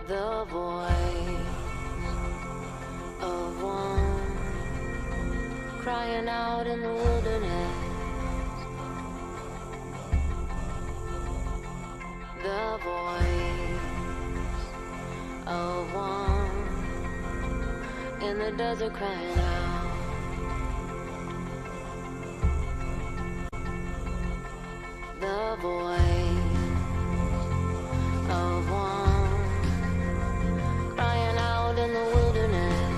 The voice of one crying out in the wilderness. The voice of one in the desert crying out. The voice of one crying out in the wilderness.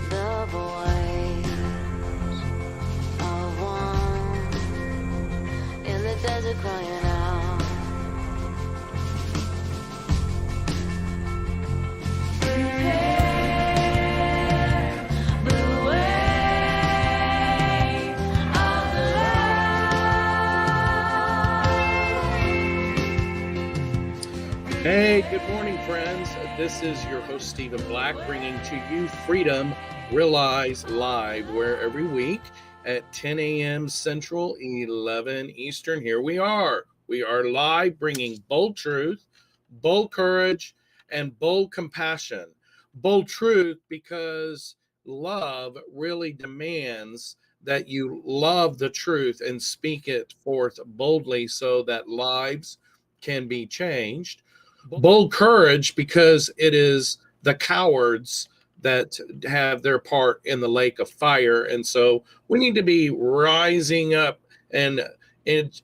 The voice of one in the desert crying out. Hey, good morning, friends. This is your host, Stephen Black, bringing to you Freedom Realized Live, where every week at 10 a.m. Central, 11 Eastern, here we are. We are live, bringing bold truth, bold courage, and bold compassion. Bold truth because love really demands that you love the truth and speak it forth boldly so that lives can be changed. Bold courage because it is the cowards that have their part in the lake of fire. And so we need to be rising up and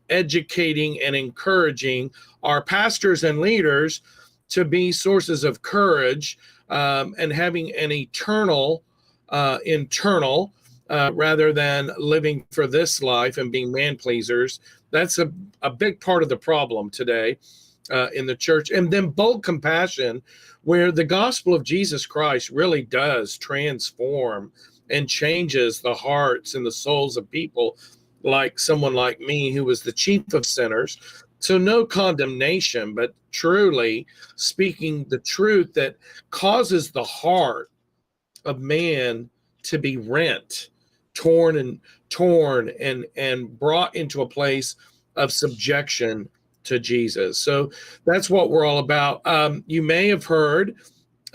educating and encouraging our pastors and leaders to be sources of courage and having an internal rather than living for this life and being man pleasers. That's a big part of the problem today. In the church. And then bold compassion, where the gospel of Jesus Christ really does transform and changes the hearts and the souls of people, like someone like me who was the chief of sinners. So no condemnation, but truly speaking the truth that causes the heart of man to be rent, torn and brought into a place of subjection to Jesus. So that's what we're all about. You may have heard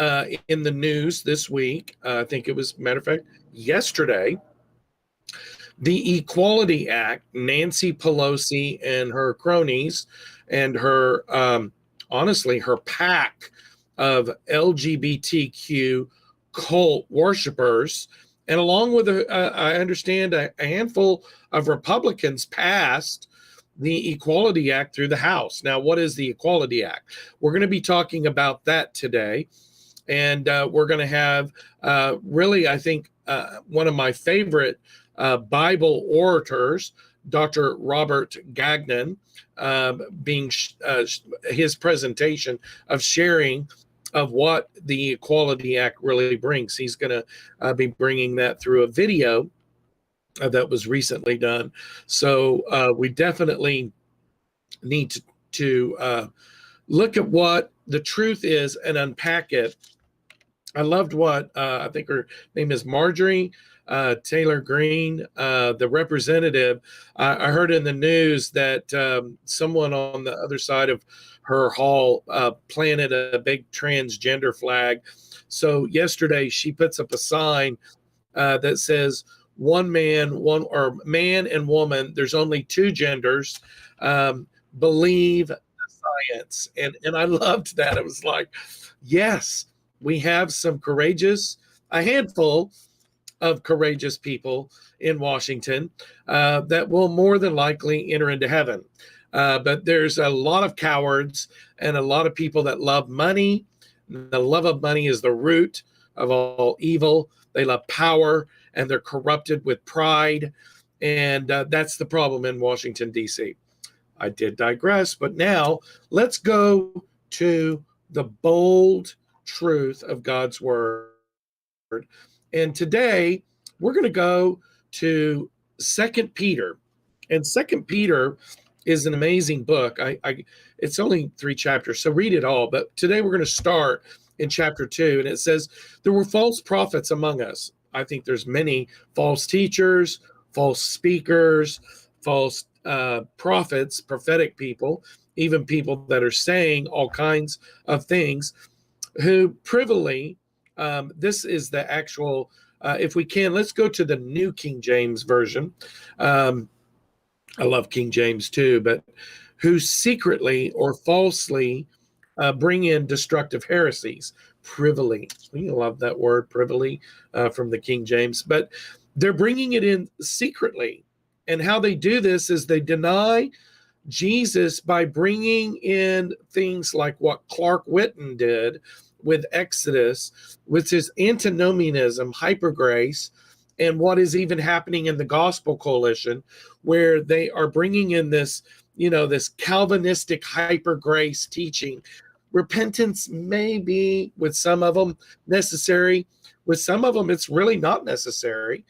in the news this week, I think it was, matter of fact, yesterday, the Equality Act, Nancy Pelosi and her cronies and her, honestly, her pack of LGBTQ cult worshipers, and along with, I understand, a handful of Republicans passed the Equality Act through the House. Now, what is the Equality Act? We're going to be talking about that today. And we're going to have really, I think, one of my favorite Bible orators, Dr. Robert Gagnon, being his presentation of sharing of what the Equality Act really brings. He's going to be bringing that through a video that was recently done. So we definitely need to look at what the truth is and unpack it. I loved what I think her name is Marjorie Taylor Greene, the representative. I heard in the news that someone on the other side of her hall planted a big transgender flag. So yesterday she puts up a sign that says, one man, man and woman, there's only two genders, believe science. And I loved that. It was like, yes, we have a handful of courageous people in Washington that will more than likely enter into heaven. But there's a lot of cowards and a lot of people that love money. The love of money is the root of all evil. They love power, and they're corrupted with pride. And that's the problem in Washington, D.C. I did digress, but now let's go to the bold truth of God's word. And today we're going to go to 2 Peter. And 2 Peter is an amazing book. It's only 3 chapters, so read it all. But today we're going to start in chapter 2, and it says, there were false prophets among us. I think there's many false teachers, false speakers, false prophets, prophetic people, even people that are saying all kinds of things, who privily, this is the actual, if we can, let's go to the New King James Version. I love King James too, but who secretly or falsely bring in destructive heresies, privily. We love that word, privily, from the King James, but they're bringing it in secretly. And how they do this is they deny Jesus by bringing in things like what Clark Whitten did with Exodus, which is antinomianism, hypergrace, and what is even happening in the Gospel Coalition, where they are bringing in this, this Calvinistic hypergrace teaching. Repentance may be, with some of them, necessary. With some of them, it's really not necessary.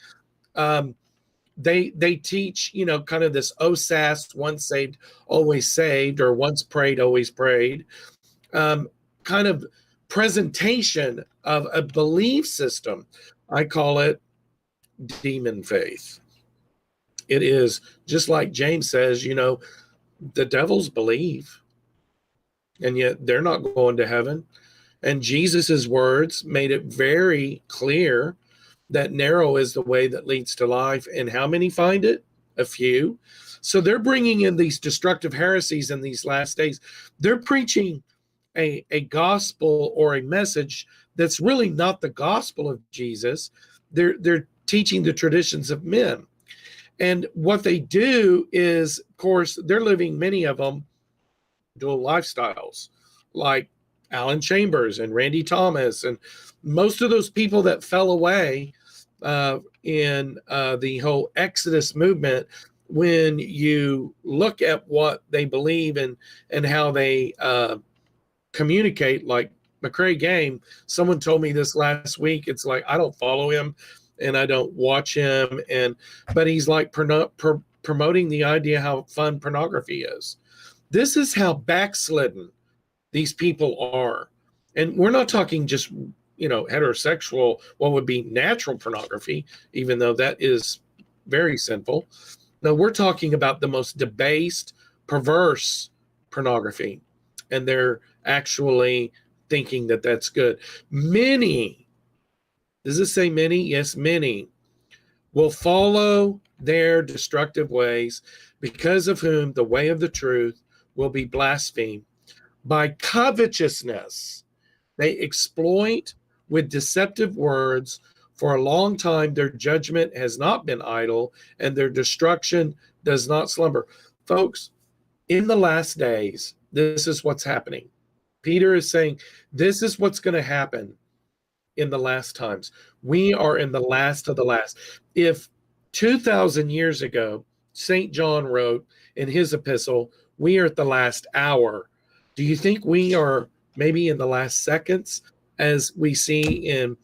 They teach, kind of this OSAS, once saved, always saved, or once prayed, always prayed, kind of presentation of a belief system. I call it demon faith. It is just like James says, the devils believe, and yet they're not going to heaven. And Jesus's words made it very clear that narrow is the way that leads to life. And how many find it? A few. So they're bringing in these destructive heresies in these last days. They're preaching a gospel or a message that's really not the gospel of Jesus. They're teaching the traditions of men. And what they do is, of course, they're living, many of them, dual lifestyles, like Alan Chambers and Randy Thomas, and most of those people that fell away in the whole Exodus movement. When you look at what they believe and how they communicate, like McCrae Game, someone told me this last week. It's like, I don't follow him and I don't watch him, but he's like promoting the idea how fun pornography is. This is how backslidden these people are. And we're not talking just, heterosexual, what would be natural pornography, even though that is very sinful. No, we're talking about the most debased, perverse pornography. And they're actually thinking that that's good. Many, does it say many? Yes, many will follow their destructive ways, because of whom the way of the truth will be blasphemed. By covetousness, they exploit with deceptive words. For a long time, their judgment has not been idle, and their destruction does not slumber. Folks, in the last days, this is what's happening. Peter is saying, this is what's going to happen in the last times. We are in the last of the last. If 2,000 years ago, St. John wrote in his epistle, we are at the last hour, do you think we are maybe in the last seconds, as we see in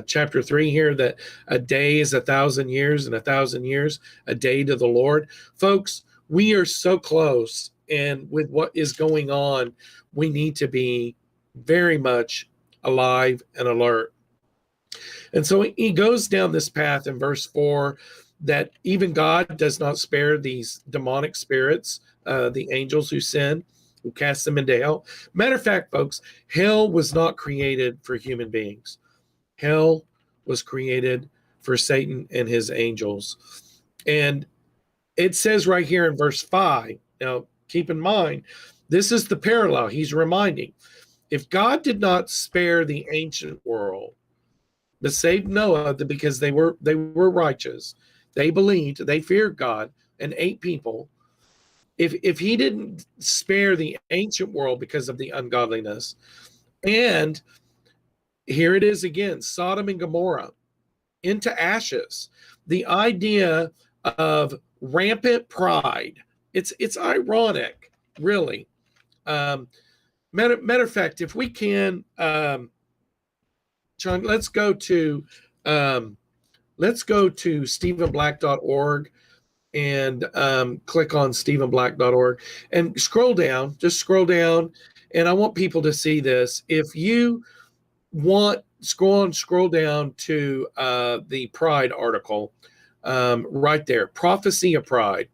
chapter 3 here, that a day is 1,000 years and 1,000 years a day to the Lord? Folks, we are so close, and with what is going on, we need to be very much alive and alert. And so he goes down this path in verse 4, that even God does not spare these demonic spirits, the angels who sin, who cast them into hell. Matter of fact, folks, hell was not created for human beings. Hell was created for Satan and his angels. And it says right here in verse 5, now keep in mind, this is the parallel he's reminding. If God did not spare the ancient world, but saved Noah because they were righteous, they believed, they feared God, and 8 people, if he didn't spare the ancient world because of the ungodliness, and here it is again, Sodom and Gomorrah into ashes, the idea of rampant pride, it's ironic, really. Matter of fact, if we can, John, let's go to stephenblack.org and click on stephenblack.org and scroll down, and I want people to see this. If you want, scroll down to the Pride article right there, Prophecy of Pride.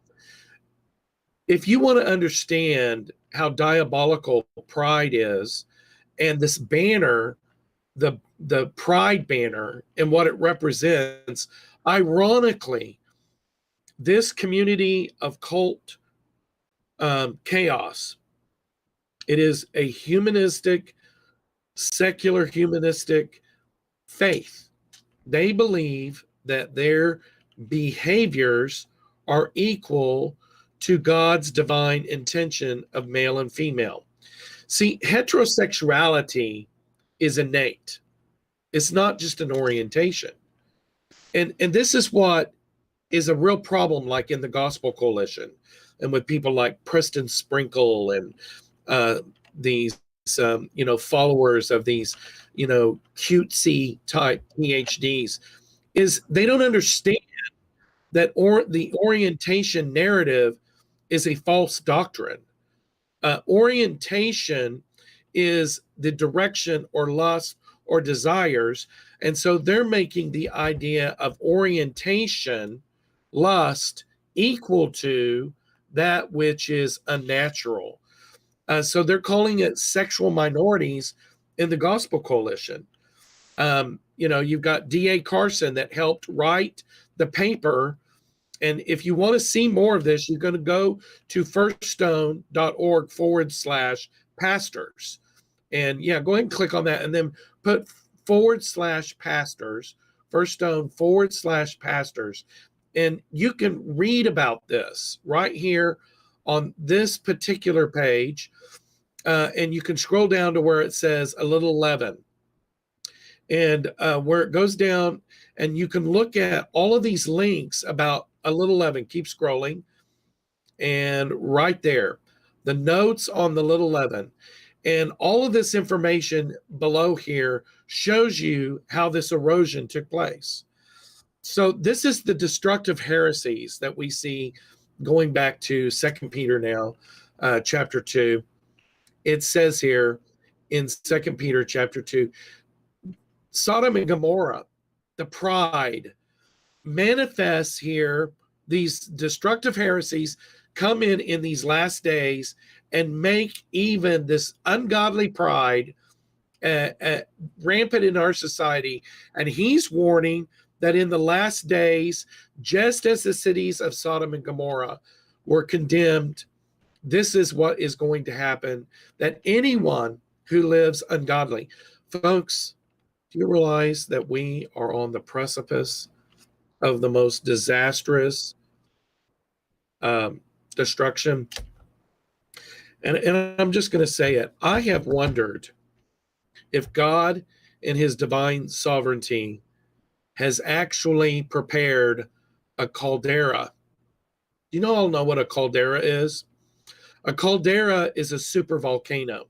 If you want to understand how diabolical pride is, and this banner, the pride banner, and what it represents, ironically, this community of cult chaos, it is a humanistic, secular humanistic faith. They believe that their behaviors are equal to God's divine intention of male and female. See, heterosexuality is innate. It's not just an orientation. And this is what is a real problem, like in the Gospel Coalition and with people like Preston Sprinkle and these followers of these cutesy type PhDs, is they don't understand that the orientation narrative is a false doctrine. Orientation is the direction or lust or desires, and so they're making the idea of orientation, lust, equal to that which is unnatural. So they're calling it sexual minorities in the Gospel Coalition. You've got D.A. Carson that helped write the paper. And if you want to see more of this, you're going to go to firststone.org/pastors. And yeah, go ahead and click on that and then put /pastors, firststone /pastors. And you can read about this right here on this particular page. And you can scroll down to where it says a little leaven. And where it goes down, and you can look at all of these links about a little leaven. Keep scrolling. And right there, the notes on the little leaven. And all of this information below here shows you how this erosion took place. So this is the destructive heresies that we see going back to 2 Peter now, chapter 2. It says here in 2 Peter chapter 2, Sodom and Gomorrah, the pride, manifests here. These destructive heresies come in these last days and make even this ungodly pride rampant in our society. And he's warning that in the last days, just as the cities of Sodom and Gomorrah were condemned, this is what is going to happen, that anyone who lives ungodly. Folks, do you realize that we are on the precipice of the most disastrous destruction? And I'm just going to say it. I have wondered if God, in his divine sovereignty, has actually prepared a caldera. You all know what a caldera is? A caldera is a super volcano.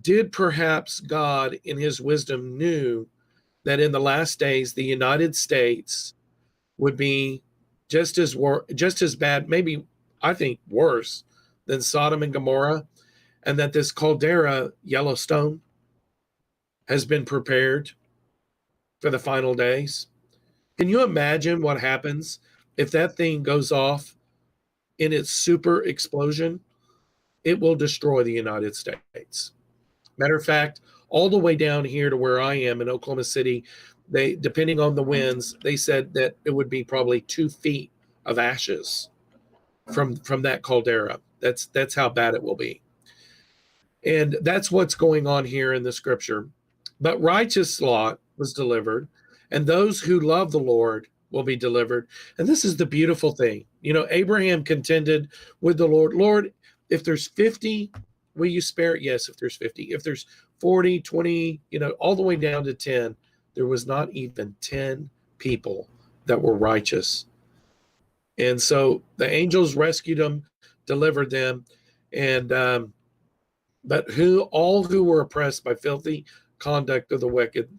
Did perhaps God, in his wisdom, knew that in the last days, the United States would be just as bad, maybe I think worse than Sodom and Gomorrah, and that this caldera, Yellowstone, has been prepared for the final days? Can you imagine what happens if that thing goes off in its super explosion? It will destroy the United States. Matter of fact, all the way down here to where I am in Oklahoma City, they, depending on the winds, they said that it would be probably 2 feet of ashes from that caldera. That's how bad it will be. And that's what's going on here in the scripture. But righteous Lot was delivered, and those who love the Lord will be delivered. And this is the beautiful thing. Abraham contended with the Lord. Lord, if there's 50, will you spare it? Yes, if there's 50. If there's 40, 20, all the way down to 10, there was not even 10 people that were righteous. And so the angels rescued them, delivered them, and but all who were oppressed by filthy conduct of the wicked,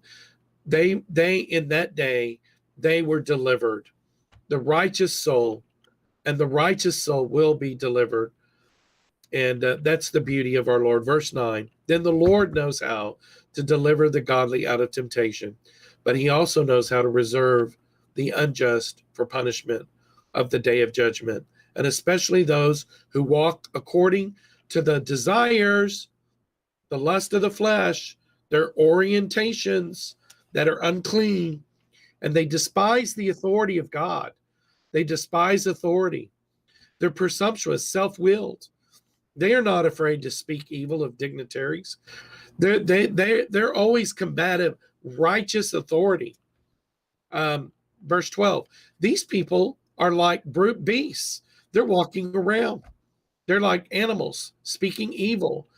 they in that day, they were delivered. The righteous soul, and the righteous soul will be delivered. And that's the beauty of our Lord. Verse 9, then the Lord knows how to deliver the godly out of temptation, but he also knows how to reserve the unjust for punishment of the day of judgment and especially those who walk according to the desires, the lust of the flesh, their orientations that are unclean, and they despise the authority of God. They despise authority. They're presumptuous, self-willed. They are not afraid to speak evil of dignitaries. They're always combative, righteous authority. Verse 12, these people are like brute beasts. They're walking around. They're like animals, speaking evil,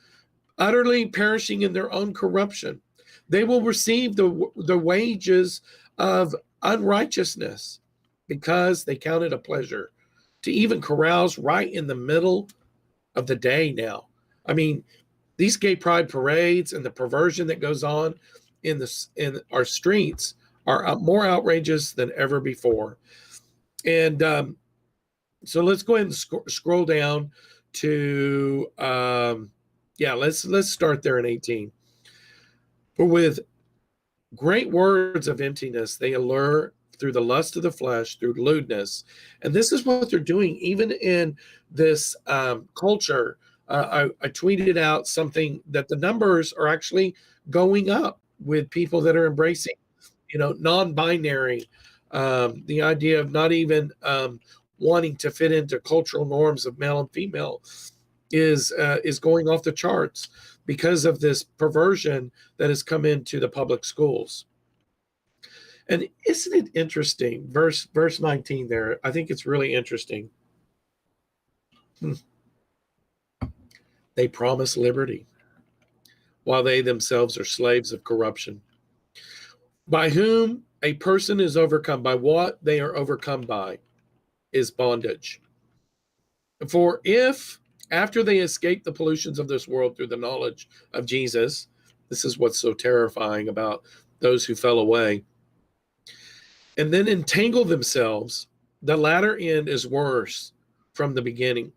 utterly perishing in their own corruption. They will receive the wages of unrighteousness because they count it a pleasure to even carouse right in the middle of the day now. I mean, these gay pride parades and the perversion that goes on in our streets are more outrageous than ever before. And so let's go ahead and scroll down to let's start there in 18. For with great words of emptiness they allure through the lust of the flesh, through lewdness. And this is what they're doing even in this culture. I tweeted out something that the numbers are actually going up with people that are embracing, non-binary, the idea of not even wanting to fit into cultural norms of male and female is going off the charts because of this perversion that has come into the public schools. And isn't it interesting? Verse 19 there, I think it's really interesting. They promise liberty while they themselves are slaves of corruption. By whom a person is overcome, by what they are overcome by, is bondage. For if, after they escape the pollutions of this world through the knowledge of Jesus, this is what's so terrifying about those who fell away, and then entangle themselves, the latter end is worse from the beginning.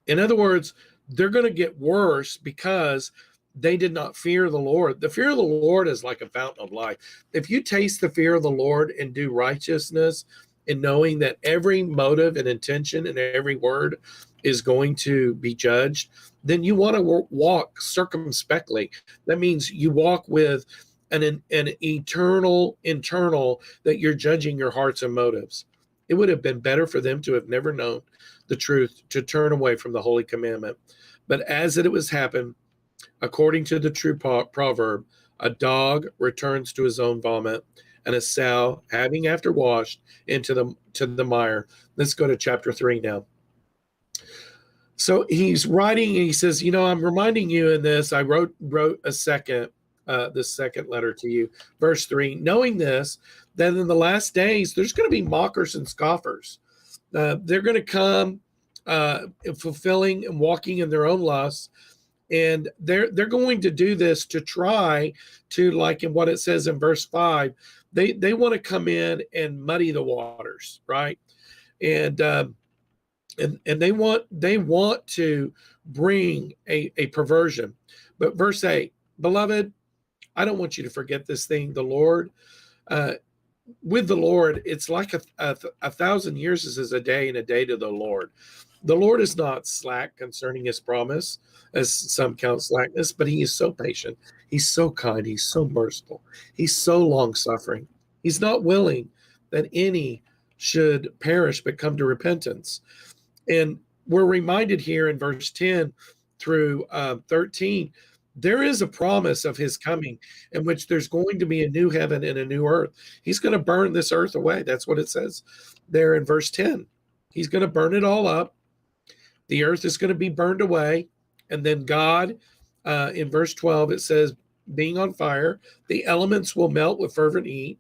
In other words, they're going to get worse because they did not fear the Lord. The fear of the Lord is like a fountain of life. If you taste the fear of the Lord and do righteousness, and knowing that every motive and intention and every word is going to be judged, then you want to walk circumspectly. That means you walk with an eternal internal that you're judging your hearts and motives. It would have been better for them to have never known the truth, to turn away from the holy commandment. But as it was happened, according to the true proverb, a dog returns to his own vomit, and a sow, having after washed into the mire. Let's go to chapter 3 now. So he's writing, and he says, I'm reminding you in this, I wrote this second letter to you. Verse 3, knowing this, that in the last days, there's going to be mockers and scoffers. They're going to come fulfilling and walking in their own lusts. And they're going to do this to try to, like in what it says in verse 5, they want to come in and muddy the waters, right? And they want to bring a perversion. But verse 8, beloved, I don't want you to forget this thing. The Lord, with the Lord, it's like a 1,000 years is a day, and a day to the Lord. The Lord is not slack concerning his promise, as some count slackness, but he is so patient. He's so kind. He's so merciful. He's so long-suffering. He's not willing that any should perish but come to repentance. And we're reminded here in verse 10 through 13, there is a promise of his coming in which there's going to be a new heaven and a new earth. He's going to burn this earth away. That's what it says there in verse 10. He's going to burn it all up. The earth is going to be burned away. And then God, in verse 12, it says, being on fire, the elements will melt with fervent heat.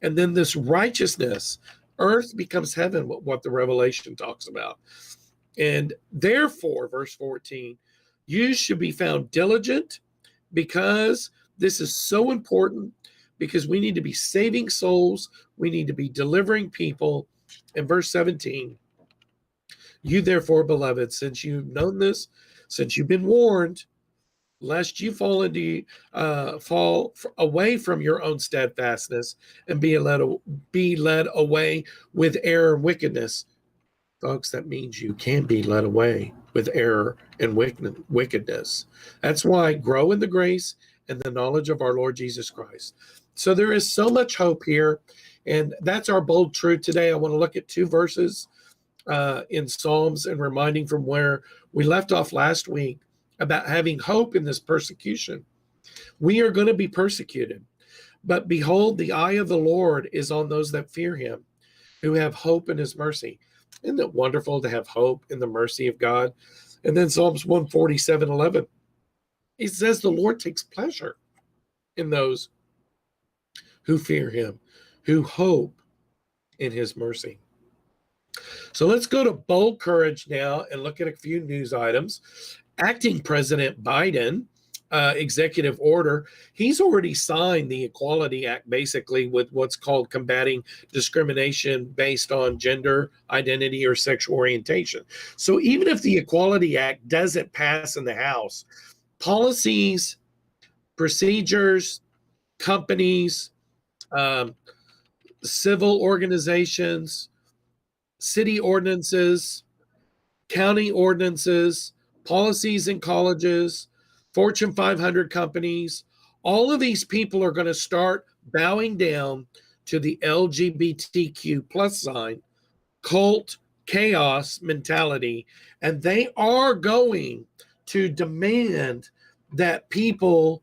And then this righteousness, earth becomes heaven, what the Revelation talks about. And therefore, verse 14, you should be found diligent, because this is so important, because we need to be saving souls. We need to be delivering people. In verse 17, you therefore, beloved, since you've known this, since you've been warned, lest you fall away from your own steadfastness and be led away with error and wickedness. Folks, that means you can be led away with error and wickedness. That's why grow in the grace and the knowledge of our Lord Jesus Christ. So there is so much hope here, and that's our bold truth today. I want to look at 2 verses in Psalms and reminding from where we left off last week about having hope in this persecution. We are going to be persecuted, but behold, the eye of the Lord is on those that fear him, who have hope in his mercy. Isn't it wonderful to have hope in the mercy of God? And then Psalms 147:11, it says the Lord takes pleasure in those who fear him, who hope in his mercy. So let's go to bold courage now and look at a few news items. Acting President Biden, executive order, he's already signed the Equality Act, basically with what's called combating discrimination based on gender identity or sexual orientation. So even if the Equality Act doesn't pass in the House, policies, procedures, companies, civil organizations, city ordinances, county ordinances, policies in colleges, Fortune 500 companies, all of these people are going to start bowing down to the LGBTQ plus sign, cult, chaos mentality, and they are going to demand that people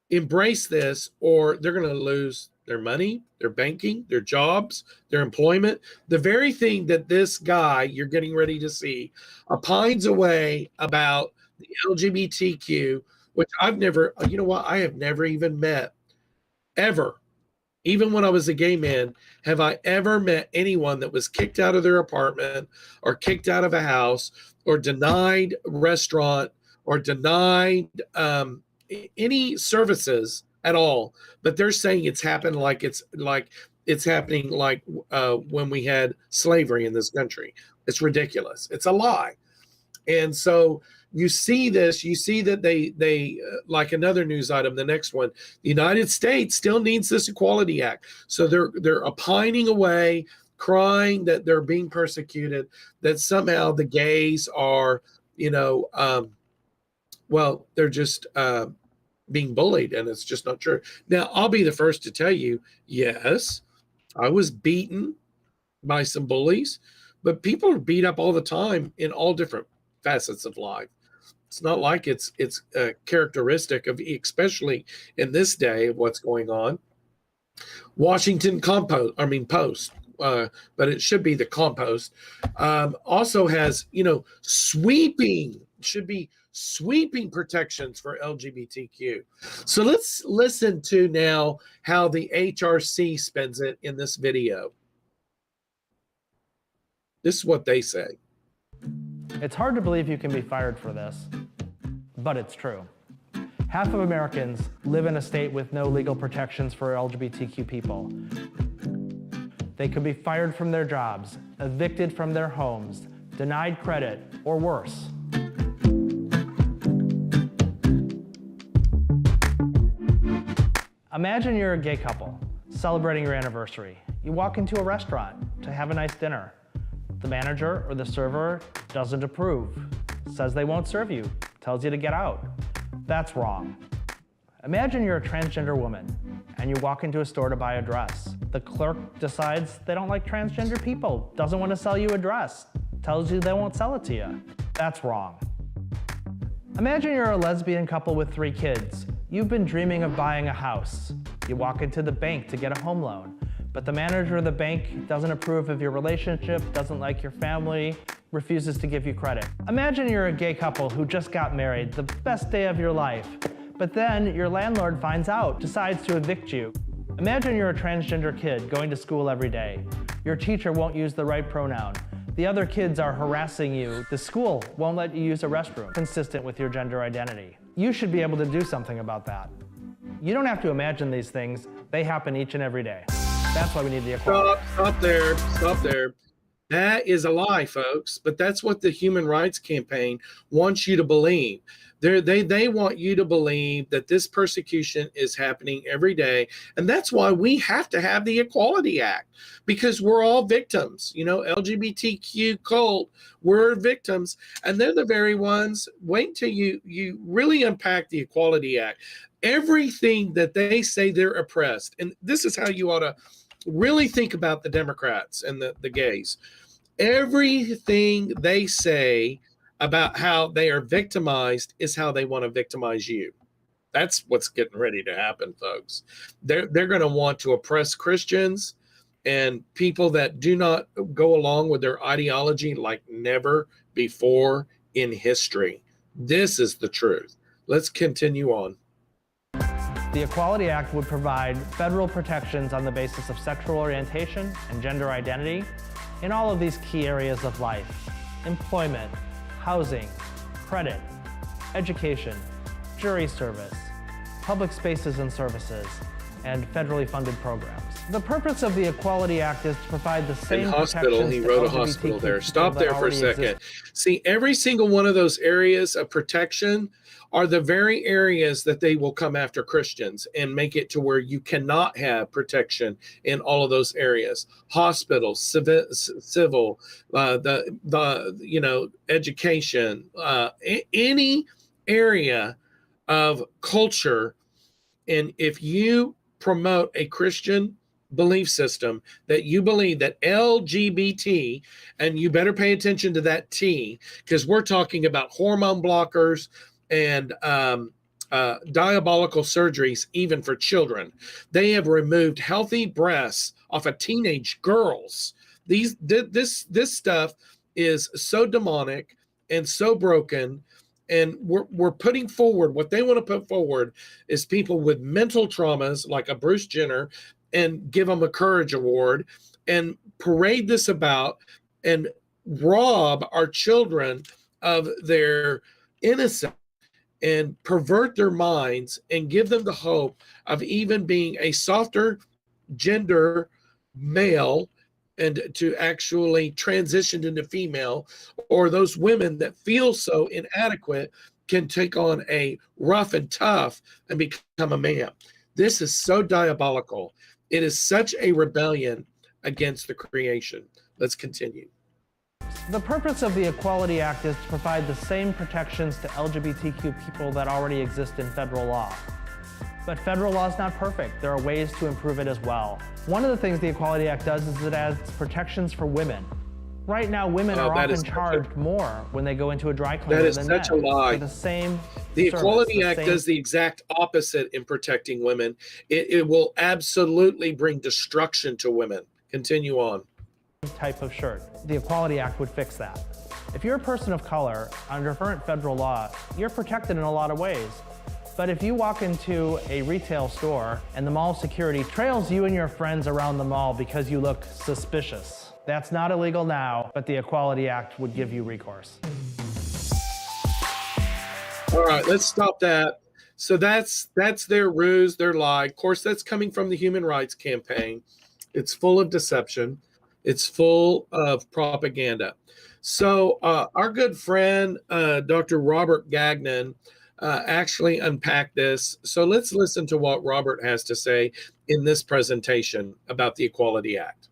embrace this, or they're going to lose their money, their banking, their jobs, their employment. The very thing that this guy you're getting ready to see opines away about the LGBTQ, which I've never, you know what, I have never even met, ever. Even when I was a gay man, have I ever met anyone that was kicked out of their apartment or kicked out of a house or denied a restaurant or denied any services at all, but they're saying it's happened like it's happening like when we had slavery in this country. It's ridiculous. It's a lie. And so you see this, you see that they like another news item, the next one, the United States still needs this Equality Act. So they're opining away, crying that they're being persecuted, that somehow the gays are, well, they're just being bullied, and it's just not true. Now, I'll be the first to tell you, yes, I was beaten by some bullies, but people are beat up all the time in all different facets of life. It's not like it's a characteristic of, especially in this day of what's going on. Washington Post, but it should be the Compost, also has, sweeping protections for LGBTQ. So let's listen to now how the HRC spends it in this video. This is what they say. It's hard to believe you can be fired for this, but it's true. Half of Americans live in a state with no legal protections for LGBTQ people. They could be fired from their jobs, evicted from their homes, denied credit, or worse. Imagine you're a gay couple celebrating your anniversary. You walk into a restaurant to have a nice dinner. The manager or the server doesn't approve, says they won't serve you, tells you to get out. That's wrong. Imagine you're a transgender woman and you walk into a store to buy a dress. The clerk decides they don't like transgender people, doesn't want to sell you a dress, tells you they won't sell it to you. That's wrong. Imagine you're a lesbian couple with 3 kids. You've been dreaming of buying a house. You walk into the bank to get a home loan, but the manager of the bank doesn't approve of your relationship, doesn't like your family, refuses to give you credit. Imagine you're a gay couple who just got married, the best day of your life, but then your landlord finds out, decides to evict you. Imagine you're a transgender kid going to school every day. Your teacher won't use the right pronoun. The other kids are harassing you. The school won't let you use a restroom consistent with your gender identity. You should be able to do something about that. You don't have to imagine these things. They happen each and every day. That's why we need the equality. Stop there. That is a lie, folks. But that's what the Human Rights Campaign wants you to believe. They want you to believe that this persecution is happening every day. And that's why we have to have the Equality Act, because we're all victims. You know, LGBTQ cult, we're victims. And they're the very ones. Wait till you really unpack the Equality Act. Everything that they say they're oppressed. And this is how you ought to really think about the Democrats and the gays. Everything they say about how they are victimized is how they want to victimize you. That's what's getting ready to happen, folks. They're going to want to oppress Christians and people that do not go along with their ideology like never before in history. This is the truth. Let's continue on. The Equality Act would provide federal protections on the basis of sexual orientation and gender identity in all of these key areas of life: employment, housing, credit, education, jury service, public spaces and services, and federally funded programs. The purpose of the Equality Act is to provide the same hospital, he wrote a hospital there. Stop there for a second. See, every single one of those areas of protection are the very areas that they will come after Christians and make it to where you cannot have protection in all of those areas. Hospitals, civil, education, any area of culture. And if you promote a Christian belief system that you believe that LGBT, and you better pay attention to that T, because we're talking about hormone blockers and diabolical surgeries, even for children. They have removed healthy breasts off of teenage girls. This stuff is so demonic and so broken. And we're putting forward what they want to put forward is people with mental traumas like a Bruce Jenner, and give them a Courage Award and parade this about and rob our children of their innocence and pervert their minds and give them the hope of even being a softer gender male and to actually transition into female, or those women that feel so inadequate can take on a rough and tough and become a man. This is so diabolical. It is such a rebellion against the creation. Let's continue. The purpose of the Equality Act is to provide the same protections to LGBTQ people that already exist in federal law. But federal law is not perfect. There are ways to improve it as well. One of the things the Equality Act does is it adds protections for women. Right now, women are often charged more when they go into a dry cleaner than men. That is such a lie. For the same The service, Equality Act does the exact opposite in protecting women. It will absolutely bring destruction to women. Continue on. Type of shirt. The Equality Act would fix that. If you're a person of color, under current federal law, you're protected in a lot of ways. But if you walk into a retail store and the mall security trails you and your friends around the mall because you look suspicious, that's not illegal now, but the Equality Act would give you recourse. All right, let's stop that. So that's their ruse, their lie. Of course, that's coming from the Human Rights Campaign. It's full of deception. It's full of propaganda. So our good friend, Dr. Robert Gagnon, actually unpacked this. So let's listen to what Robert has to say in this presentation about the Equality Act.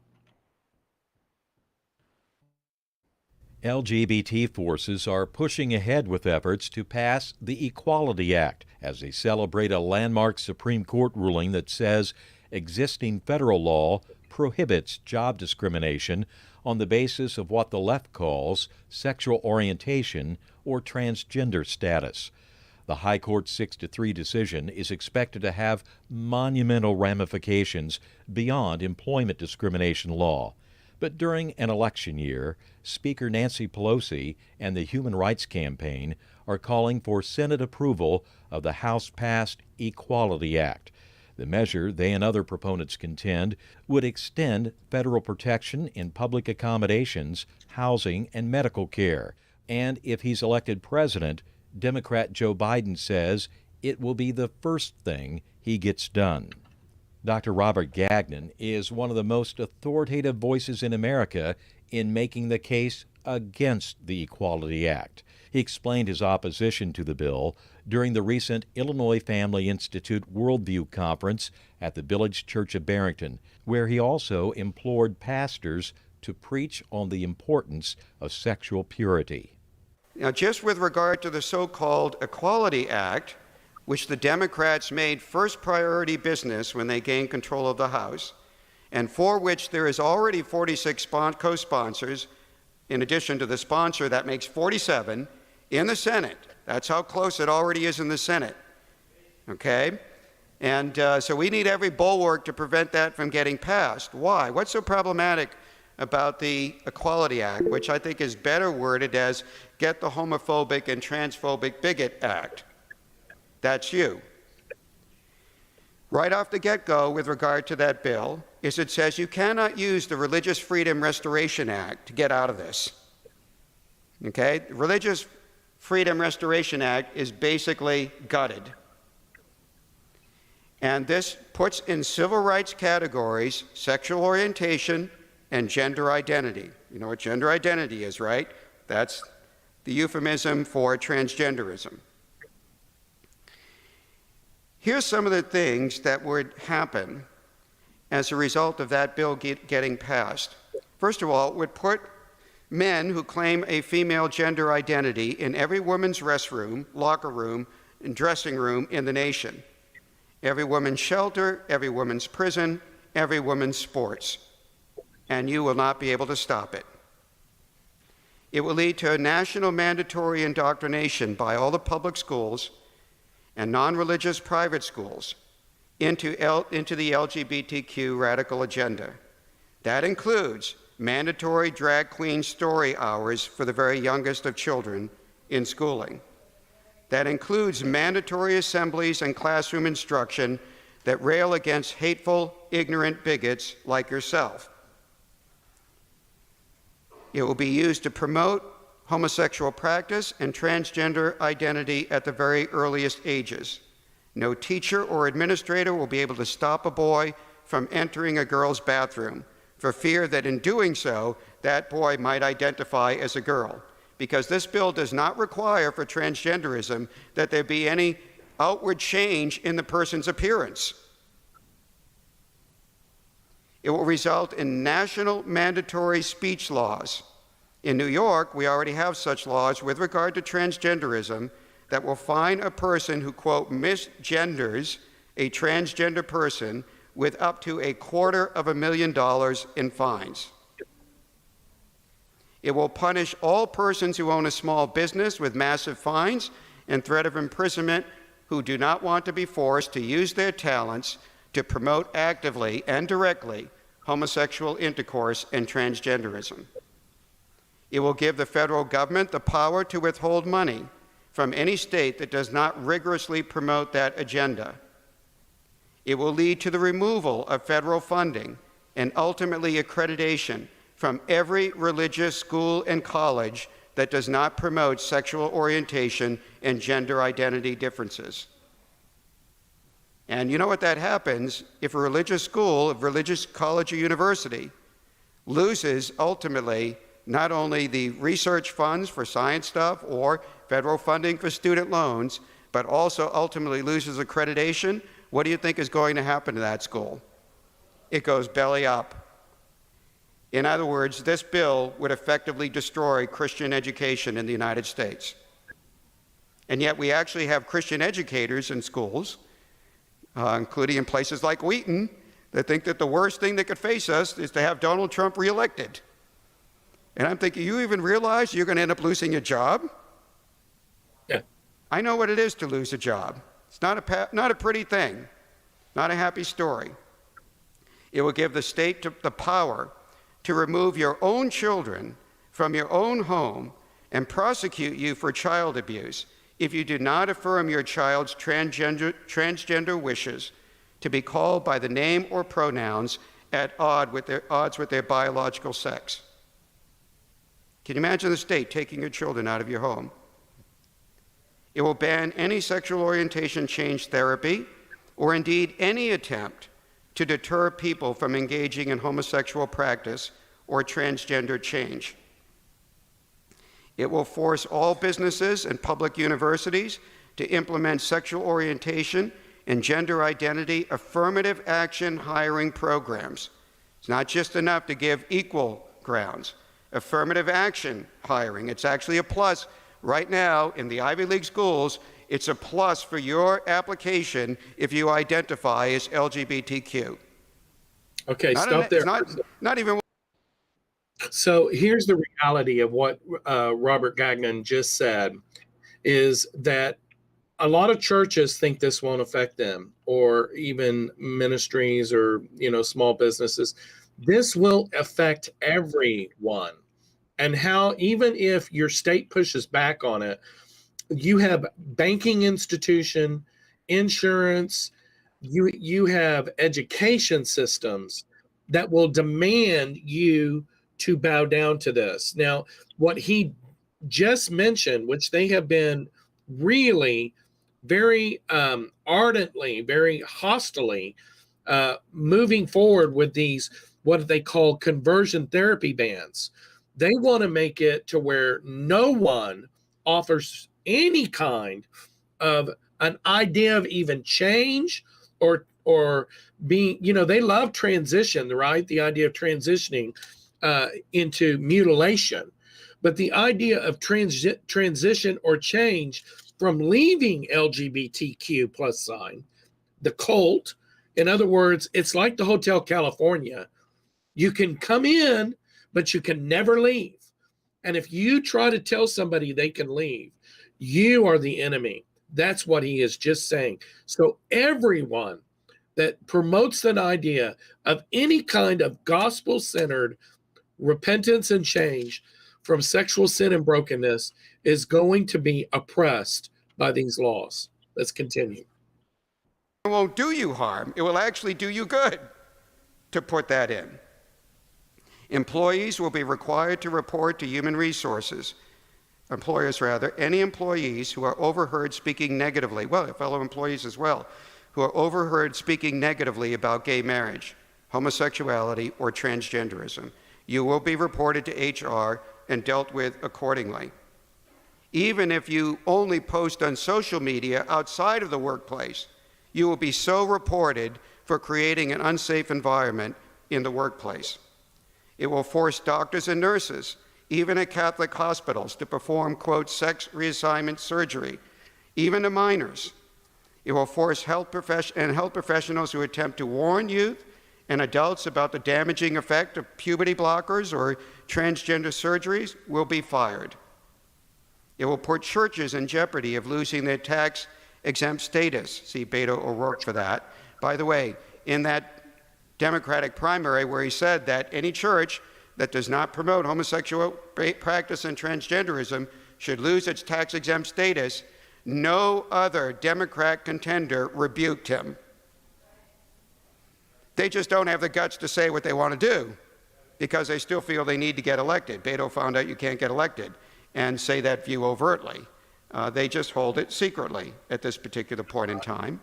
LGBT forces are pushing ahead with efforts to pass the Equality Act as they celebrate a landmark Supreme Court ruling that says existing federal law prohibits job discrimination on the basis of what the left calls sexual orientation or transgender status. The High Court's 6-3 decision is expected to have monumental ramifications beyond employment discrimination law. But during an election year, Speaker Nancy Pelosi and the Human Rights Campaign are calling for Senate approval of the House-passed Equality Act. The measure, they and other proponents contend, would extend federal protection in public accommodations, housing, and medical care. And if he's elected president, Democrat Joe Biden says it will be the first thing he gets done. Dr. Robert Gagnon is one of the most authoritative voices in America in making the case against the Equality Act. He explained his opposition to the bill during the recent Illinois Family Institute Worldview Conference at the Village Church of Barrington, where he also implored pastors to preach on the importance of sexual purity. Now, just with regard to the so-called Equality Act, which the Democrats made first priority business when they gained control of the House, and for which there is already 46 co-sponsors, in addition to the sponsor, that makes 47 in the Senate. That's how close it already is in the Senate. Okay? And so we need every bulwark to prevent that from getting passed. Why? What's so problematic about the Equality Act, which I think is better worded as Get the Homophobic and Transphobic Bigot Act? That's you. Right off the get-go with regard to that bill is it says you cannot use the Religious Freedom Restoration Act to get out of this. Okay? The Religious Freedom Restoration Act is basically gutted. And this puts in civil rights categories sexual orientation and gender identity. You know what gender identity is, right? That's the euphemism for transgenderism. Here's some of the things that would happen as a result of that bill getting passed. First of all, it would put men who claim a female gender identity in every woman's restroom, locker room, and dressing room in the nation. Every woman's shelter, every woman's prison, every woman's sports. And you will not be able to stop it. It will lead to a national mandatory indoctrination by all the public schools and non-religious private schools into the LGBTQ radical agenda. That includes mandatory drag queen story hours for the very youngest of children in schooling. That includes mandatory assemblies and classroom instruction that rail against hateful, ignorant bigots like yourself. It will be used to promote homosexual practice and transgender identity at the very earliest ages. No teacher or administrator will be able to stop a boy from entering a girl's bathroom for fear that in doing so, that boy might identify as a girl. Because this bill does not require for transgenderism that there be any outward change in the person's appearance. It will result in national mandatory speech laws. In New York, we already have such laws with regard to transgenderism that will fine a person who, quote, misgenders a transgender person with up to $250,000 in fines. It will punish all persons who own a small business with massive fines and threat of imprisonment who do not want to be forced to use their talents to promote actively and directly homosexual intercourse and transgenderism. It will give the federal government the power to withhold money from any state that does not rigorously promote that agenda. It will lead to the removal of federal funding and ultimately accreditation from every religious school and college that does not promote sexual orientation and gender identity differences. And you know what that happens if a religious school, a religious college or university loses ultimately not only the research funds for science stuff or federal funding for student loans, but also ultimately loses accreditation. What do you think is going to happen to that school? It goes belly up. In other words, this bill would effectively destroy Christian education in the United States. And yet we actually have Christian educators in schools, including in places like Wheaton, that think that the worst thing that could face us is to have Donald Trump reelected. And I'm thinking, you even realize you're going to end up losing your job? Yeah. I know what it is to lose a job. It's not a pretty thing, not a happy story. It will give the state the power to remove your own children from your own home and prosecute you for child abuse if you do not affirm your child's transgender wishes to be called by the name or pronouns at odds with their biological sex. Can you imagine the state taking your children out of your home? It will ban any sexual orientation change therapy or indeed any attempt to deter people from engaging in homosexual practice or transgender change. It will force all businesses and public universities to implement sexual orientation and gender identity affirmative action hiring programs. It's not just enough to give equal grounds. Affirmative action hiring, it's actually a plus. Right now, in the Ivy League schools, it's a plus for your application if you identify as LGBTQ. Okay, stop there. Not even. So here's the reality of what Robert Gagnon just said, is that a lot of churches think this won't affect them, or even ministries, or small businesses. This will affect everyone. And how, even if your state pushes back on it, you have banking institution, insurance, you have education systems that will demand you to bow down to this. Now, what he just mentioned, which they have been really very ardently, very hostilely moving forward with these, what they call conversion therapy bans. They want to make it to where no one offers any kind of an idea of even change or being, they love transition, right? The idea of transitioning into mutilation. But the idea of transition or change from leaving LGBTQ plus sign, the cult, in other words, it's like the Hotel California. You can come in, but you can never leave. And if you try to tell somebody they can leave, you are the enemy. That's what he is just saying. So everyone that promotes an idea of any kind of gospel-centered repentance and change from sexual sin and brokenness is going to be oppressed by these laws. Let's continue. It won't do you harm. It will actually do you good to put that in. Employees will be required to report to human resources, any employees who are overheard speaking negatively, fellow employees as well, who are overheard speaking negatively about gay marriage, homosexuality, or transgenderism. You will be reported to HR and dealt with accordingly. Even if you only post on social media outside of the workplace, you will be so reported for creating an unsafe environment in the workplace. It will force doctors and nurses, even at Catholic hospitals, to perform, quote, sex reassignment surgery, even to minors. It will force health professionals who attempt to warn youth and adults about the damaging effect of puberty blockers or transgender surgeries will be fired. It will put churches in jeopardy of losing their tax-exempt status. See Beto O'Rourke for that. By the way, in that Democratic primary where he said that any church that does not promote homosexual practice and transgenderism should lose its tax-exempt status, no other Democrat contender rebuked him. They just don't have the guts to say what they want to do because they still feel they need to get elected. Beto found out you can't get elected and say that view overtly. They just hold it secretly at this particular point in time.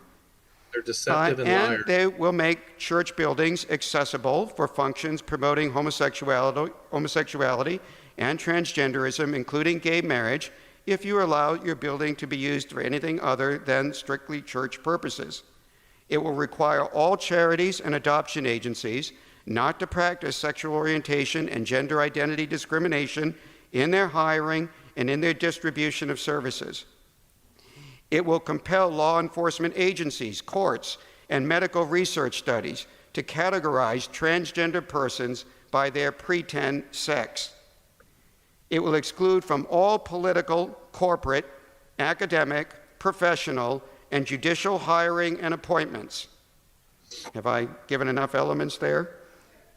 They're deceptive and liars. And they will make church buildings accessible for functions promoting homosexuality and transgenderism, including gay marriage, if you allow your building to be used for anything other than strictly church purposes. It will require all charities and adoption agencies not to practice sexual orientation and gender identity discrimination in their hiring and in their distribution of services. It will compel law enforcement agencies, courts, and medical research studies to categorize transgender persons by their pretend sex. It will exclude from all political, corporate, academic, professional, and judicial hiring and appointments. Have I given enough elements there?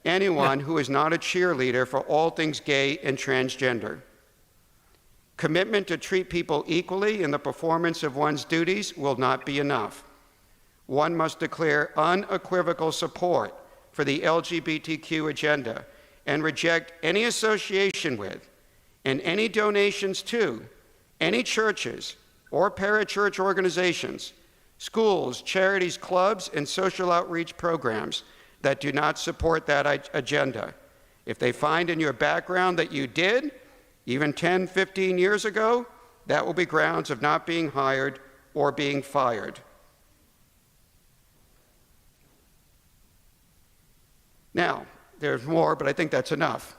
Anyone who is not a cheerleader for all things gay and transgender. Commitment to treat people equally in the performance of one's duties will not be enough. One must declare unequivocal support for the LGBTQ agenda and reject any association with and any donations to any churches or parachurch organizations, schools, charities, clubs, and social outreach programs that do not support that agenda, If they find in your background that you did, even 10, 15 years ago, that will be grounds of not being hired or being fired. Now, there's more, but I think that's enough.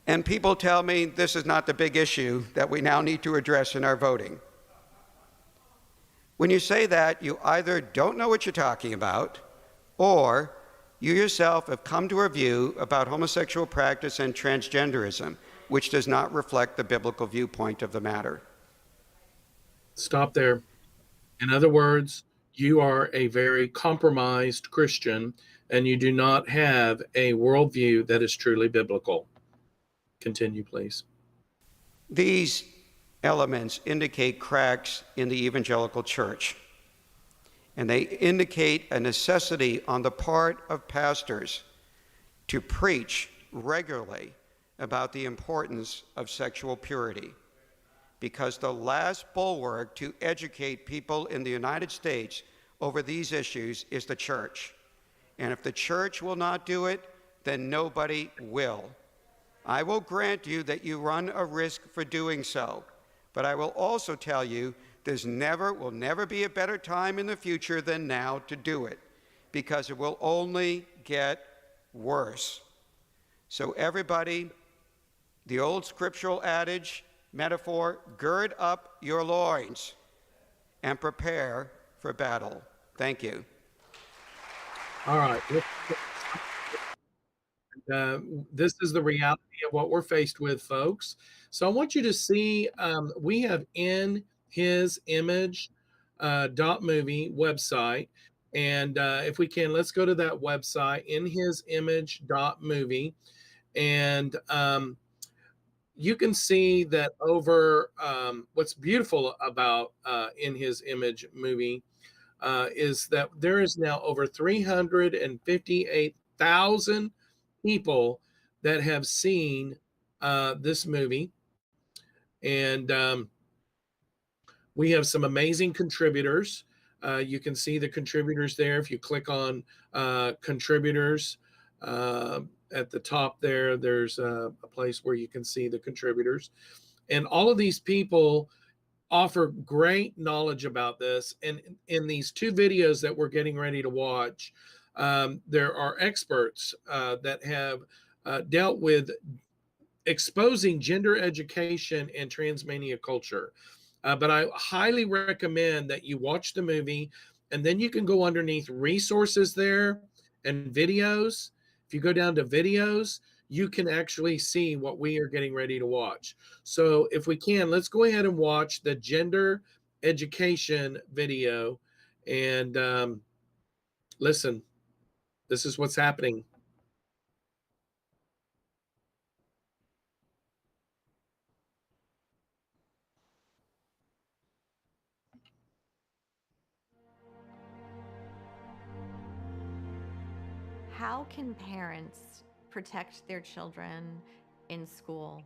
And people tell me this is not the big issue that we now need to address in our voting. When you say that, you either don't know what you're talking about, or you yourself have come to a view about homosexual practice and transgenderism, which does not reflect the biblical viewpoint of the matter. Stop there. In other words, you are a very compromised Christian and you do not have a worldview that is truly biblical. Continue, please. These elements indicate cracks in the evangelical church, and they indicate a necessity on the part of pastors to preach regularly about the importance of sexual purity, because the last bulwark to educate people in the United States over these issues is the church. And if the church will not do it, then nobody will. I will grant you that you run a risk for doing so, but I will also tell you will never be a better time in the future than now to do it, because it will only get worse. So everybody, the old scriptural adage, metaphor, gird up your loins and prepare for battle. Thank you. All right. This is the reality of what we're faced with, folks. So I want you to see, we have In His Image .movie website. And if we can, let's go to that website, inhisimage.movie. And you can see that over what's beautiful about In His Image movie is that there is now over 358,000 people that have seen this movie. And we have some amazing contributors. You can see the contributors there. If you click on contributors at the top there, there's a place where you can see the contributors. And all of these people offer great knowledge about this. And in these two videos that we're getting ready to watch, there are experts that have dealt with exposing gender education and transmania culture. But I highly recommend that you watch the movie, and then you can go underneath resources there and videos. If you go down to videos, you can actually see what we are getting ready to watch. So if we can, let's go ahead and watch the gender education video. And listen, this is what's happening. How can parents protect their children in school?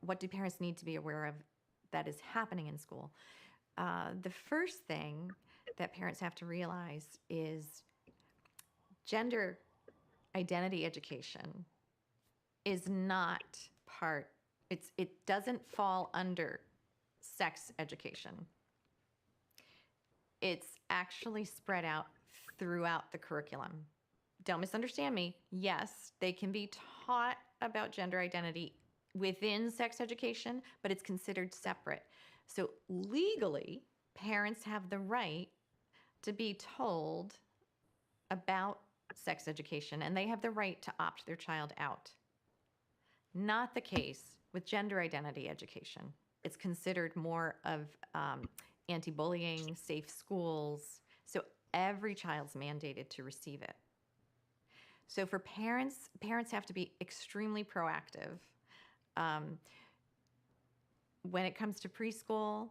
What do parents need to be aware of that is happening in school? The first thing that parents have to realize is gender identity education is not it doesn't fall under sex education. It's actually spread out throughout the curriculum. Don't misunderstand me. Yes, they can be taught about gender identity within sex education, but it's considered separate. So legally, parents have the right to be told about sex education, and they have the right to opt their child out. Not the case with gender identity education. It's considered more of anti-bullying, safe schools. So every child's mandated to receive it. So for parents have to be extremely proactive. When it comes to preschool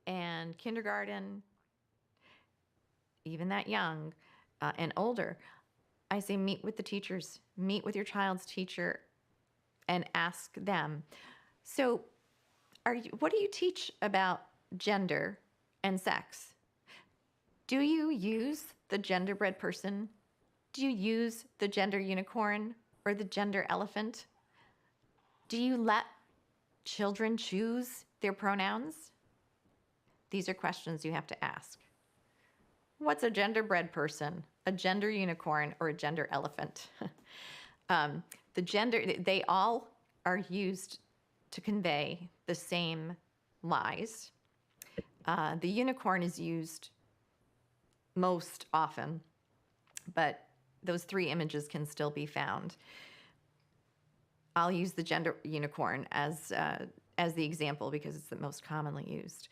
and kindergarten, even that young and older, I say meet with the teachers, meet with your child's teacher and ask them. So what do you teach about gender and sex? Do you use the genderbread person Do you use the gender unicorn or the gender elephant? Do you let children choose their pronouns? These are questions you have to ask. What's a genderbread person, a gender unicorn, or a gender elephant? They all are used to convey the same lies. The unicorn is used most often, but those 3 images can still be found. I'll use the gender unicorn as the example because it's the most commonly used.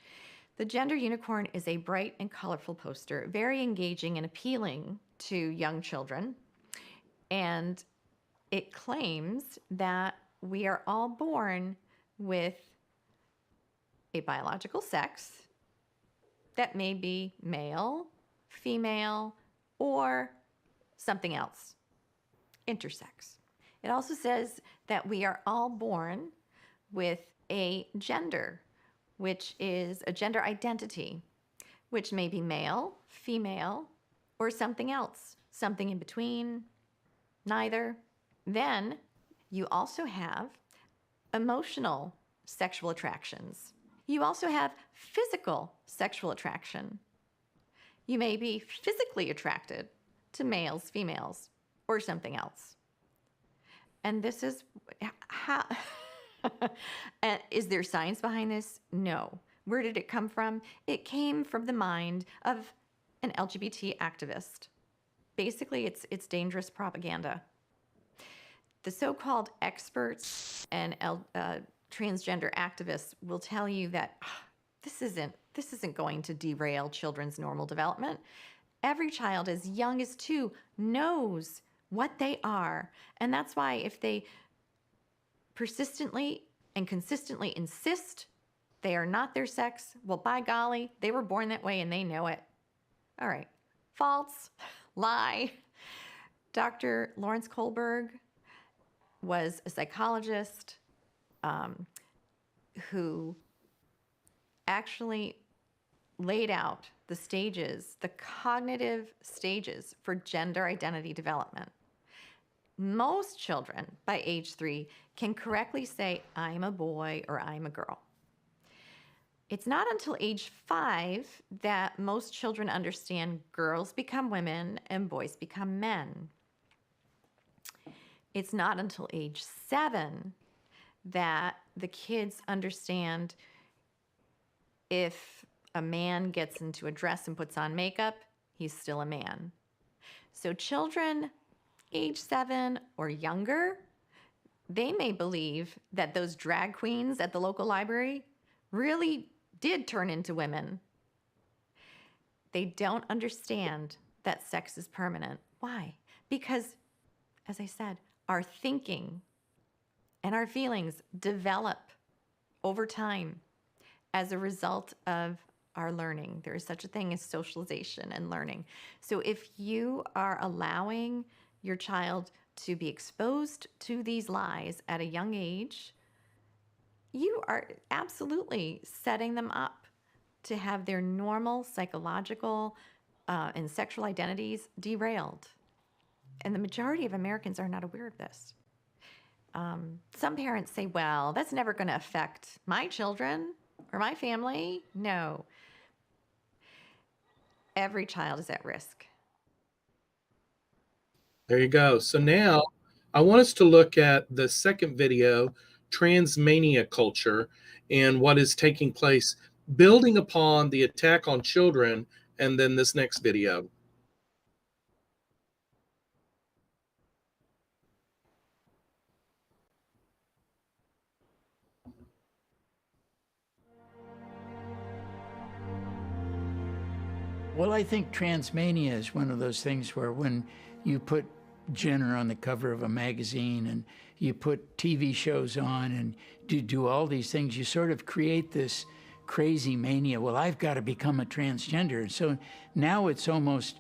The gender unicorn is a bright and colorful poster, very engaging and appealing to young children. And it claims that we are all born with a biological sex that may be male, female, or something else, intersex. It also says that we are all born with a gender, which is a gender identity, which may be male, female, or something else, something in between, neither. Then you also have emotional sexual attractions. You also have physical sexual attraction. You may be physically attracted to males, females, or something else. And this is how... Is there science behind this? No. Where did it come from? It came from the mind of an LGBT activist. Basically, it's dangerous propaganda. The so-called experts and transgender activists will tell you that this isn't going to derail children's normal development. Every child as young as 2 knows what they are. And that's why if they persistently and consistently insist they are not their sex, well, by golly, they were born that way and they know it. All right. False. Lie. Dr. Lawrence Kohlberg was a psychologist who actually laid out the stages, the cognitive stages for gender identity development. Most children by age 3 can correctly say, I'm a boy or I'm a girl. It's not until age 5 that most children understand girls become women and boys become men. It's not until age 7 that the kids understand if a man gets into a dress and puts on makeup, he's still a man. So children age 7 or younger, they may believe that those drag queens at the local library really did turn into women. They don't understand that sex is permanent. Why? Because, as I said, our thinking and our feelings develop over time as a result of our learning. There is such a thing as socialization and learning. So if you are allowing your child to be exposed to these lies at a young age, you are absolutely setting them up to have their normal psychological and sexual identities derailed. And the majority of Americans are not aware of this. Some parents say, well, that's never going to affect my children or my family. No. Every child is at risk. There you go. So now I want us to look at the second video, transmania culture, and what is taking place, building upon the attack on children, and then this next video. Well, I think transmania is one of those things where when you put Jenner on the cover of a magazine and you put TV shows on and do all these things, you sort of create this crazy mania. Well, I've got to become a transgender. So now it's almost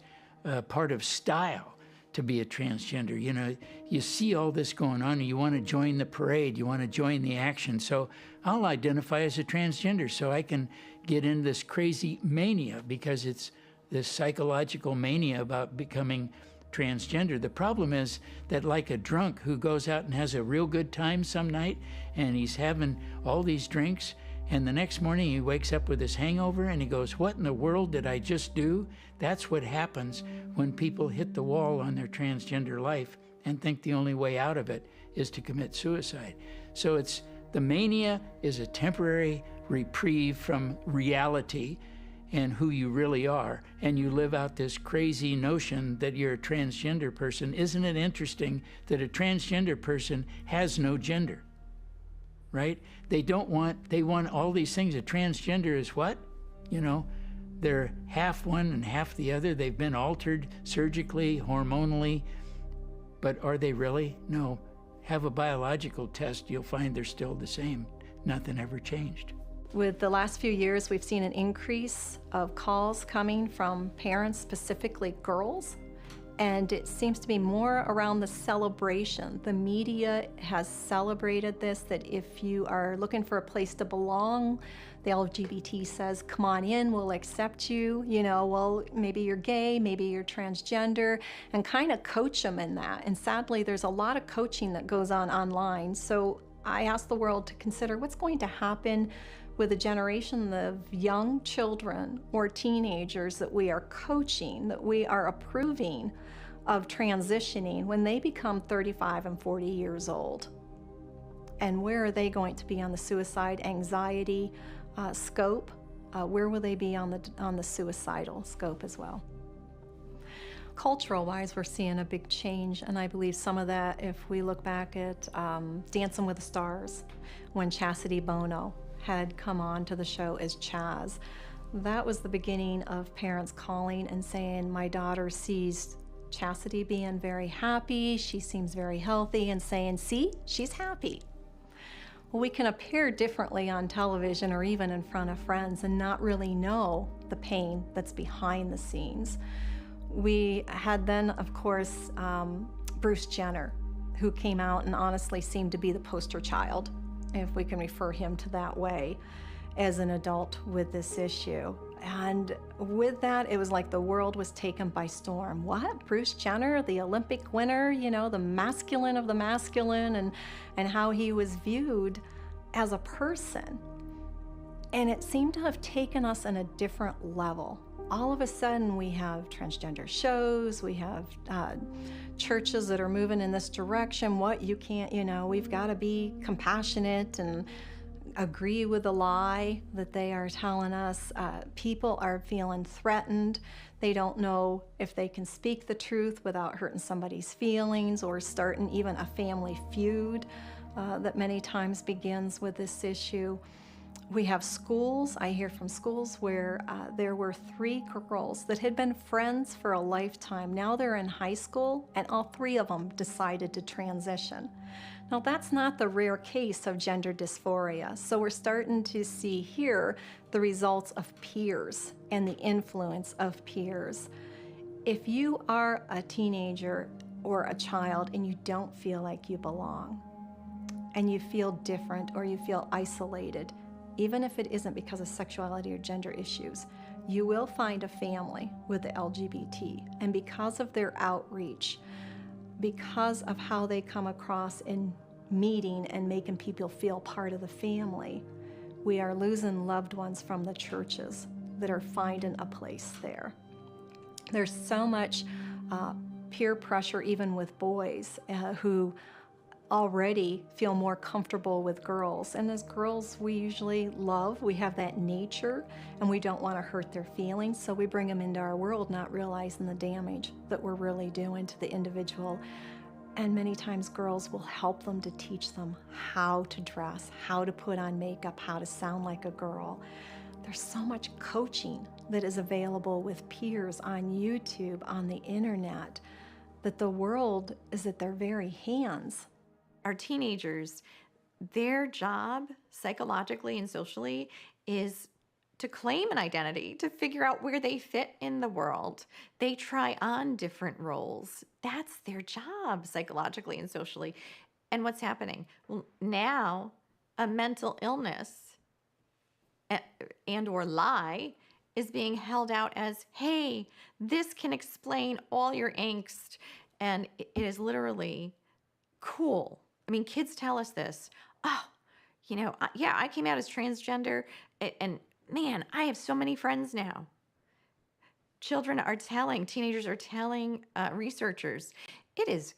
part of style to be a transgender. You know, you see all this going on and you want to join the parade, you want to join the action. So I'll identify as a transgender so I can get into this crazy mania, because it's this psychological mania about becoming transgender. The problem is that, like a drunk who goes out and has a real good time some night and he's having all these drinks, and the next morning he wakes up with this hangover and he goes, what in the world did I just do? That's what happens when people hit the wall on their transgender life and think the only way out of it is to commit suicide. So the mania is a temporary reprieve from reality and who you really are, and you live out this crazy notion that you're a transgender person. Isn't it interesting that a transgender person has no gender, right? They want all these things. A transgender is what? They're half one and half the other. They've been altered surgically, hormonally, but are they really? No. Have a biological test, you'll find they're still the same. Nothing ever changed. With the last few years, we've seen an increase of calls coming from parents, specifically girls, and it seems to be more around the celebration. The media has celebrated this, that if you are looking for a place to belong, the LGBT says, come on in, we'll accept you. Well, maybe you're gay, maybe you're transgender, and kind of coach them in that. And sadly, there's a lot of coaching that goes on online. So I ask the world to consider what's going to happen with a generation of young children or teenagers that we are coaching, that we are approving of transitioning when they become 35 and 40 years old. And where are they going to be on the suicide anxiety scope? Where will they be on the suicidal scope as well? Cultural-wise, we're seeing a big change, and I believe some of that, if we look back at Dancing with the Stars, when Chastity Bono had come on to the show as Chaz, that was the beginning of parents calling and saying, my daughter sees Chastity being very happy, she seems very healthy, and saying, see, she's happy. Well, we can appear differently on television or even in front of friends and not really know the pain that's behind the scenes. We had then, of course, Bruce Jenner, who came out and honestly seemed to be the poster child, if we can refer him to that way, as an adult with this issue. And with that, it was like the world was taken by storm. What? Bruce Jenner, the Olympic winner, the masculine of the masculine, and how he was viewed as a person. And it seemed to have taken us in a different level. All of a sudden, we have transgender shows, we have churches that are moving in this direction. What, you can't, we've got to be compassionate and agree with the lie that they are telling us. People are feeling threatened. They don't know if they can speak the truth without hurting somebody's feelings or starting even a family feud that many times begins with this issue. We have schools. I hear from schools where there were 3 girls that had been friends for a lifetime. Now they're in high school, and all 3 of them decided to transition. Now, that's not the rare case of gender dysphoria. So we're starting to see here the results of peers and the influence of peers. If you are a teenager or a child and you don't feel like you belong, and you feel different or you feel isolated, even if it isn't because of sexuality or gender issues, you will find a family with the LGBT. And because of their outreach, because of how they come across in meeting and making people feel part of the family, we are losing loved ones from the churches that are finding a place there. There's so much peer pressure even with boys who already feel more comfortable with girls. And as girls, we usually love, we have that nature, and we don't want to hurt their feelings, so we bring them into our world not realizing the damage that we're really doing to the individual. And many times girls will help them to teach them how to dress, how to put on makeup, how to sound like a girl. There's so much coaching that is available with peers on YouTube, on the internet, that the world is at their very hands. Our teenagers, their job psychologically and socially is to claim an identity, to figure out where they fit in the world. They try on different roles. That's their job psychologically and socially. And what's happening? Well, now a mental illness and or lie is being held out as, hey, this can explain all your angst. And it is literally cool. I mean, kids tell us this. Oh, yeah, I came out as transgender, and man, I have so many friends now. Teenagers are telling researchers, it is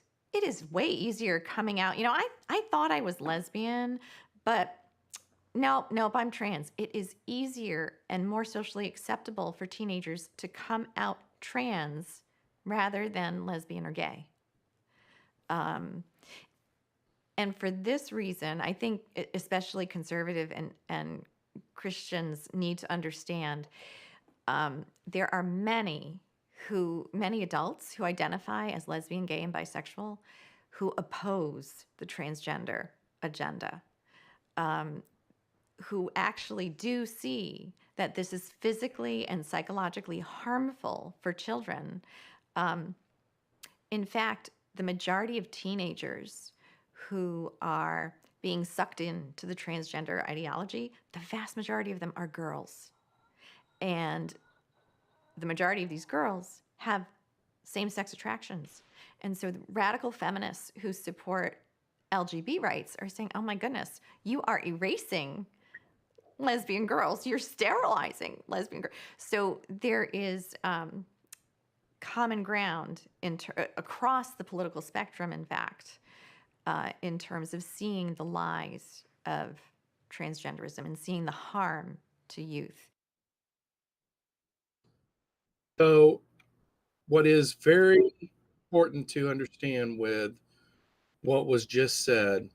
way easier coming out. I thought I was lesbian, but nope, I'm trans. It is easier and more socially acceptable for teenagers to come out trans rather than lesbian or gay. And for this reason, I think especially conservative and Christians need to understand there are many adults who identify as lesbian, gay, and bisexual who oppose the transgender agenda, who actually do see that this is physically and psychologically harmful for children. In fact, the majority of teenagers who are being sucked into the transgender ideology, the vast majority of them are girls. And the majority of these girls have same-sex attractions. And so the radical feminists who support LGBT rights are saying, oh my goodness, you are erasing lesbian girls. You're sterilizing lesbian girls. So there is common ground across the political spectrum, in fact, in terms of seeing the lies of transgenderism and seeing the harm to youth. So what is very important to understand with what was just said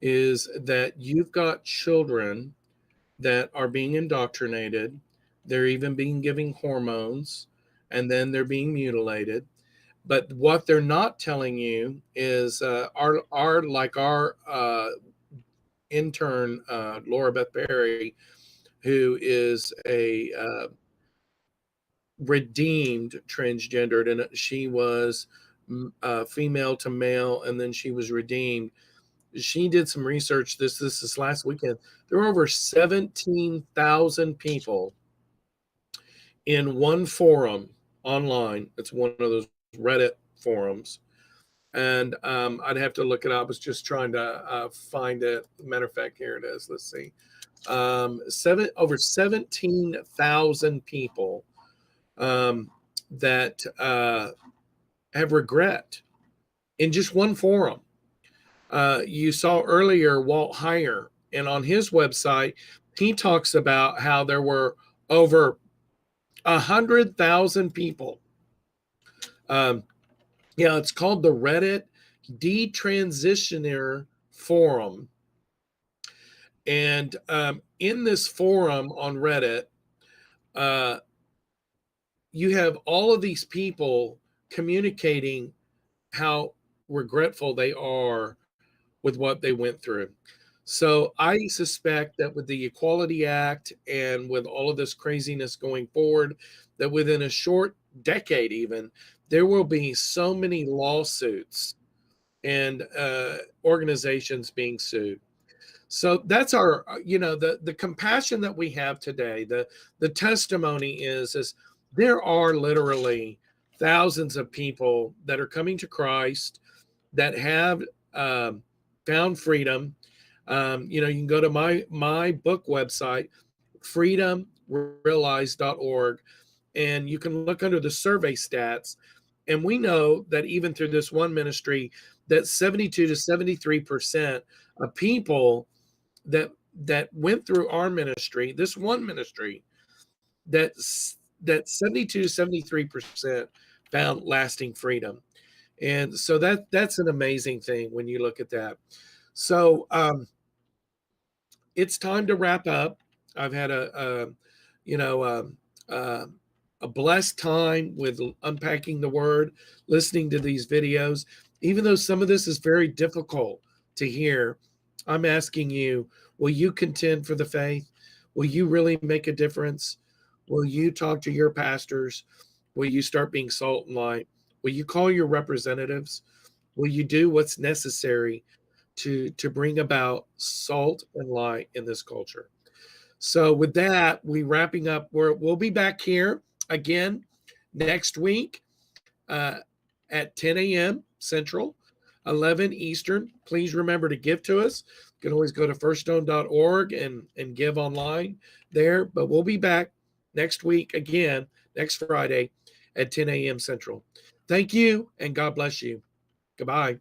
is that you've got children that are being indoctrinated. They're even being given hormones, and then they're being mutilated. But what they're not telling you is our intern, Laura Beth Berry, who is a redeemed transgendered, and she was female to male, and then she was redeemed. She did some research this is last weekend. There were over 17,000 people in one forum online. It's one of those Reddit forums, and I'd have to look it up. I was just trying to find it. Matter of fact, here it is. Let's see. Over 17,000 people that have regret in just one forum. You saw earlier Walt Heyer, and on his website, he talks about how there were over 100,000 people. It's called the Reddit Detransitioner Forum. And in this forum on Reddit, you have all of these people communicating how regretful they are with what they went through. So I suspect that with the Equality Act and with all of this craziness going forward, that within a short decade even, there will be so many lawsuits and organizations being sued. So that's our, the compassion that we have today. The testimony is there are literally thousands of people that are coming to Christ that have found freedom. You can go to my book website, freedomrealized.org, and you can look under the survey stats. And we know that even through this one ministry, that 72 to 73% of people that went through our ministry, this one ministry, that 72 to 73% found lasting freedom. And so that's an amazing thing when you look at that. So it's time to wrap up. I've had a blessed time with unpacking the word, listening to these videos. Even though some of this is very difficult to hear, I'm asking you, will you contend for the faith? Will you really make a difference? Will you talk to your pastors? Will you start being salt and light? Will you call your representatives? Will you do what's necessary to bring about salt and light in this culture? So with that, we wrapping up. We'll be back here again next week at 10 a.m. Central, 11 Eastern. Please remember to give to us. You can always go to firststone.org and give online there. But we'll be back next week again, next Friday at 10 a.m. Central. Thank you, and God bless you. Goodbye.